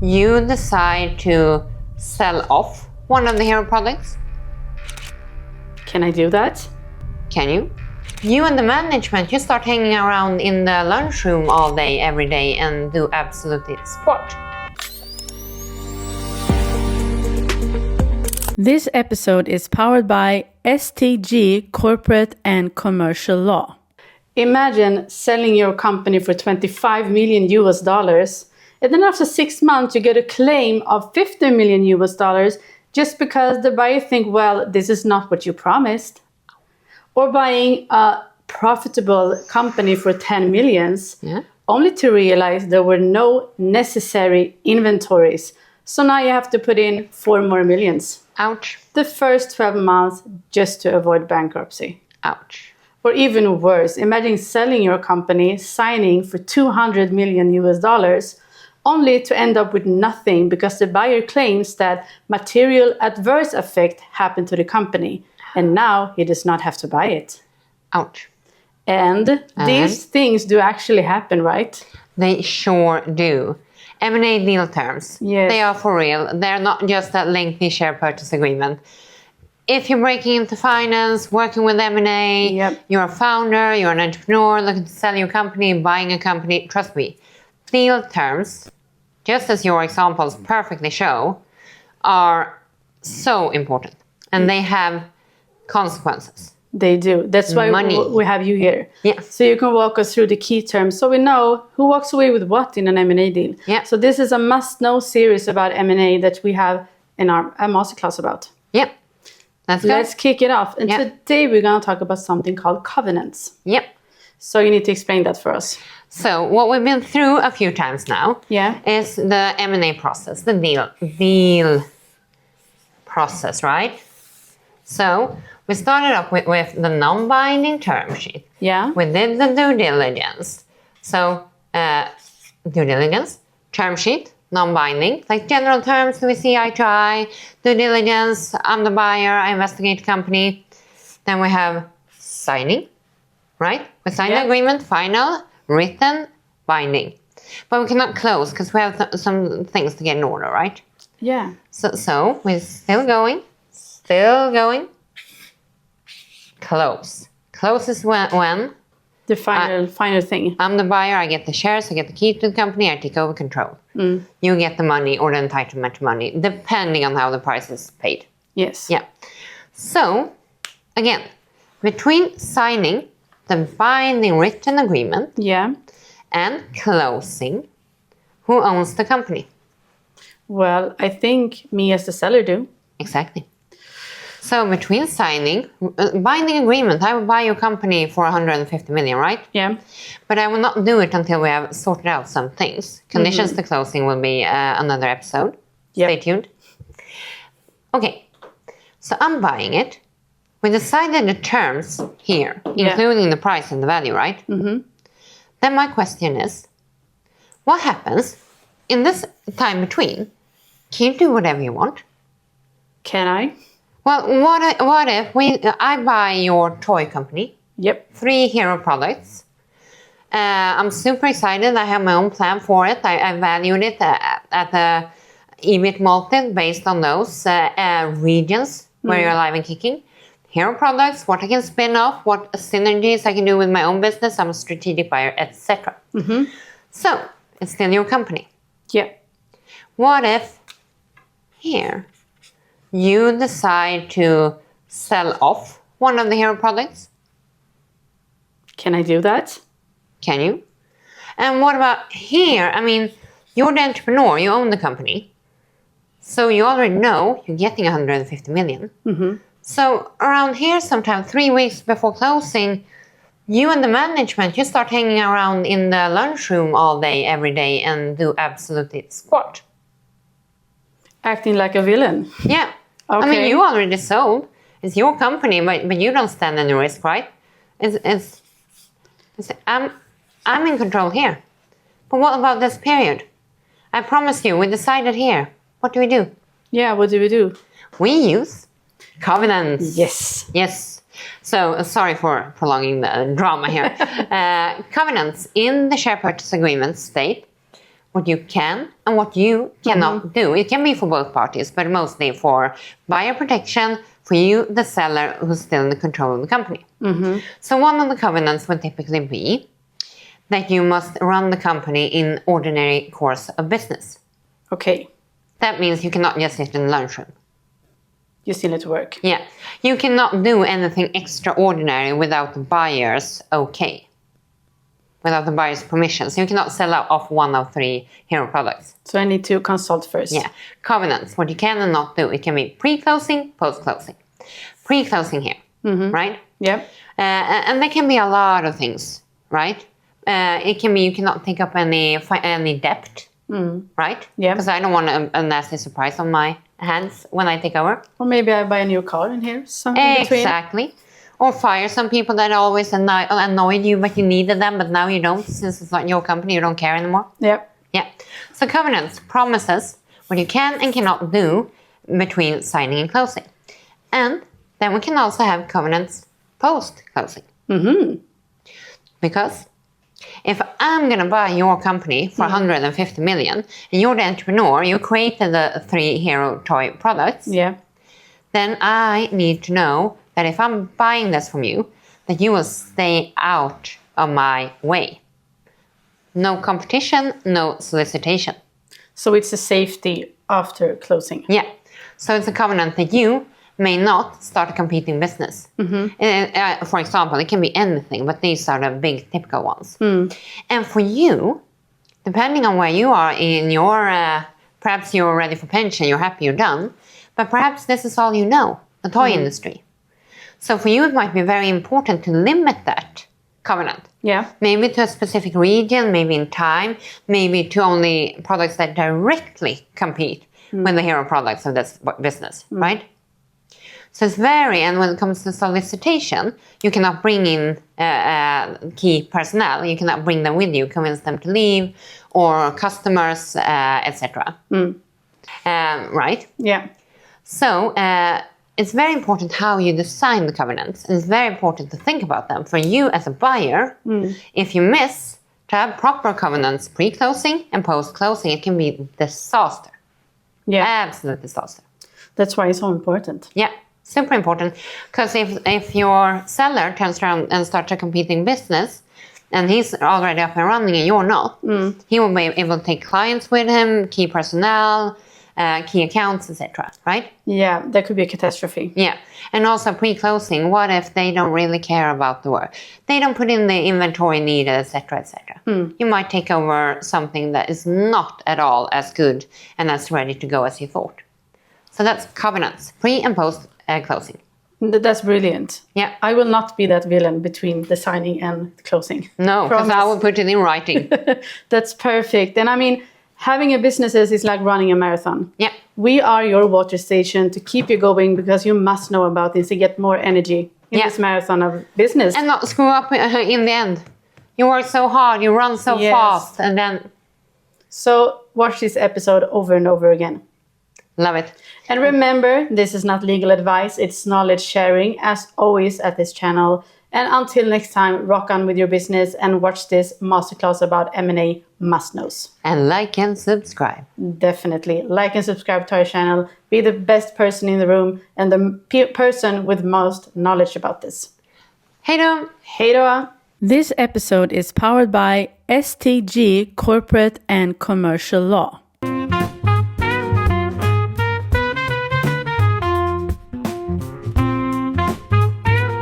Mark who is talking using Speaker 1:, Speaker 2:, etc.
Speaker 1: you decide to sell off one of the hero products.
Speaker 2: Can I do that?
Speaker 1: Can you? You and the management, you start hanging around in the lunchroom all day, every day, and do absolutely squat.
Speaker 2: This episode is powered by STG Corporate and Commercial Law. Imagine selling your company for 25 million US dollars, and then after 6 months you get a claim of 50 million US dollars just because the buyer think, well, this is not what you promised. Or buying a profitable company for 10 millions, only to realize there were no necessary inventories. So now you have to put in 4 more millions.
Speaker 1: Ouch.
Speaker 2: The first 12 months just to avoid bankruptcy.
Speaker 1: Ouch.
Speaker 2: Or even worse, imagine selling your company, signing for 200 million US dollars, only to end up with nothing because the buyer claims that material adverse effect happened to the company. And now he does not have to buy it.
Speaker 1: Ouch.
Speaker 2: And these things do actually happen, right?
Speaker 1: They sure do. M&A deal terms.
Speaker 2: Yes.
Speaker 1: They are for real. They're not just a lengthy share purchase agreement. If you're breaking into finance, working with M&A, you're a founder, you're an entrepreneur, looking to sell your company, buying a company, trust me, deal terms, just as your examples perfectly show, are so important. And they have consequences.
Speaker 2: They do. That's why we have you here.
Speaker 1: Yeah.
Speaker 2: So you can walk us through the key terms so we know who walks away with what in an M&A deal.
Speaker 1: Yeah.
Speaker 2: So this is a must-know series about M&A that we have in our masterclass about.
Speaker 1: Yep.
Speaker 2: Let's kick it off. And today we're going to talk about something called covenants.
Speaker 1: Yep.
Speaker 2: So you need to explain that for us.
Speaker 1: So what we've been through a few times now is the M&A process, the deal process, right? So we started off with the non-binding term sheet.
Speaker 2: Yeah.
Speaker 1: We did the due diligence. So due diligence, term sheet, non-binding, like general terms, do we see eye to eye? Due diligence, I'm the buyer, I investigate the company. Then we have signing, right? We sign the agreement, final, written, binding. But we cannot close because we have some things to get in order, right?
Speaker 2: Yeah.
Speaker 1: So we're still going. Close. Close is when
Speaker 2: the final thing.
Speaker 1: I'm the buyer, I get the shares, I get the key to the company, I take over control. You get the money or the entitlement to money, depending on how the price is paid.
Speaker 2: Yes.
Speaker 1: Yeah. So, again, between signing the binding written agreement and closing, who owns the company?
Speaker 2: Well, I think me as the seller do.
Speaker 1: Exactly. So between signing, binding agreement, I will buy your company for 150 million, right?
Speaker 2: Yeah.
Speaker 1: But I will not do it until we have sorted out some things. Conditions to closing will be another episode. Stay tuned. Okay. So I'm buying it. We decided the terms here, including the price and the value, right? Then my question is, what happens in this time between? Can you do whatever you want?
Speaker 2: Can I?
Speaker 1: Well, what if I buy your toy company?
Speaker 2: Yep.
Speaker 1: 3 hero products. I'm super excited. I have my own plan for it. I valued it at the EBIT multiple based on those regions where you're alive and kicking. Hero products, what I can spin off, what synergies I can do with my own business. I'm a strategic buyer, etc. So, it's still your company.
Speaker 2: Yeah.
Speaker 1: What if here you decide to sell off one of the hero products?
Speaker 2: Can I do that?
Speaker 1: Can you? And what about here? I mean, you're the entrepreneur, you own the company. So you already know you're getting 150 million. So around here sometime 3 weeks before closing, you and the management, you start hanging around in the lunchroom all day, every day, and do absolutely squat.
Speaker 2: Acting like a villain.
Speaker 1: Yeah.
Speaker 2: Okay.
Speaker 1: I mean, you already sold. It's your company, but you don't stand any risk, right? I'm in control here. But what about this period? I promise you, we decided here. What do we do?
Speaker 2: Yeah, what do we do?
Speaker 1: We use covenants.
Speaker 2: Yes.
Speaker 1: Yes. So, sorry for prolonging the drama here. Covenants in the share purchase agreement state, what you can and what you cannot do. It can be for both parties, but mostly for buyer protection, for you, the seller, who's still in control of the company. So one of the covenants would typically be that you must run the company in ordinary course of business.
Speaker 2: Okay.
Speaker 1: That means you cannot just sit in the lunchroom.
Speaker 2: You still need to work.
Speaker 1: Yeah. You cannot do anything extraordinary without the buyer's okay. Without the buyer's permission. So you cannot sell off one of 3 hero products.
Speaker 2: So I need to consult first.
Speaker 1: Yeah. Covenants, what you can and not do. It can be pre-closing, post-closing. Pre-closing here, right?
Speaker 2: Yeah.
Speaker 1: And there can be a lot of things, right? It can be you cannot take up any debt, right?
Speaker 2: Yeah.
Speaker 1: Because I don't want a nasty surprise on my hands when I take over.
Speaker 2: Or maybe I buy a new car in here. Something in between.
Speaker 1: Exactly. Or fire some people that always annoyed you, but you needed them, but now you don't, since it's not your company, you don't care anymore.
Speaker 2: Yep.
Speaker 1: Yeah. So covenants, promises, what you can and cannot do between signing and closing. And then we can also have covenants post-closing. Because if I'm going to buy your company for 150 million, and you're the entrepreneur, you created the 3 hero toy products, then I need to know that if I'm buying this from you, that you will stay out of my way. No competition, no solicitation.
Speaker 2: So it's a safety after closing.
Speaker 1: Yeah. So it's a covenant that you may not start a competing business. For example, it can be anything, but these are the big typical ones. And for you, depending on where you are in your, perhaps you're ready for pension, you're happy, you're done, but perhaps this is all you know, the toy industry. So for you, it might be very important to limit that covenant.
Speaker 2: Yeah.
Speaker 1: Maybe to a specific region, maybe in time, maybe to only products that directly compete with the hero products of this business, right? So it's and when it comes to solicitation, you cannot bring in key personnel. You cannot bring them with you, convince them to leave, or customers, etc. Right?
Speaker 2: Yeah.
Speaker 1: So it's very important how you design the covenants. And it's very important to think about them. For you as a buyer, if you miss to have proper covenants pre-closing and post-closing, it can be disaster.
Speaker 2: Yeah.
Speaker 1: Absolute disaster.
Speaker 2: That's why it's so important.
Speaker 1: Yeah. Super important, because if your seller turns around and starts a competing business and he's already up and running and you're not, he will be able to take clients with him, key personnel, key accounts, etc. Right?
Speaker 2: Yeah, that could be a catastrophe.
Speaker 1: Yeah. And also pre-closing, what if they don't really care about the work? They don't put in the inventory needed, etc., etc. You might take over something that is not at all as good and as ready to go as you thought. So that's covenants, pre and post closing.
Speaker 2: That's brilliant.
Speaker 1: Yeah.
Speaker 2: I will not be that villain between the signing and closing.
Speaker 1: No, because I will put it in writing.
Speaker 2: That's perfect. And I mean, having a business is like running a marathon.
Speaker 1: Yeah.
Speaker 2: We are your water station to keep you going, because you must know about this to get more energy in this marathon of business.
Speaker 1: And not screw up in the end. You work so hard, you run so fast, and then...
Speaker 2: So watch this episode over and over again.
Speaker 1: Love it.
Speaker 2: And remember, this is not legal advice, it's knowledge sharing, as always at this channel. And until next time, rock on with your business and watch this masterclass about M&A must-knows.
Speaker 1: And like and subscribe.
Speaker 2: Definitely. Like and subscribe to our channel. Be the best person in the room and the person with most knowledge about this.
Speaker 1: Hej då!
Speaker 2: Hej då! This episode is powered by STG Corporate and Commercial Law.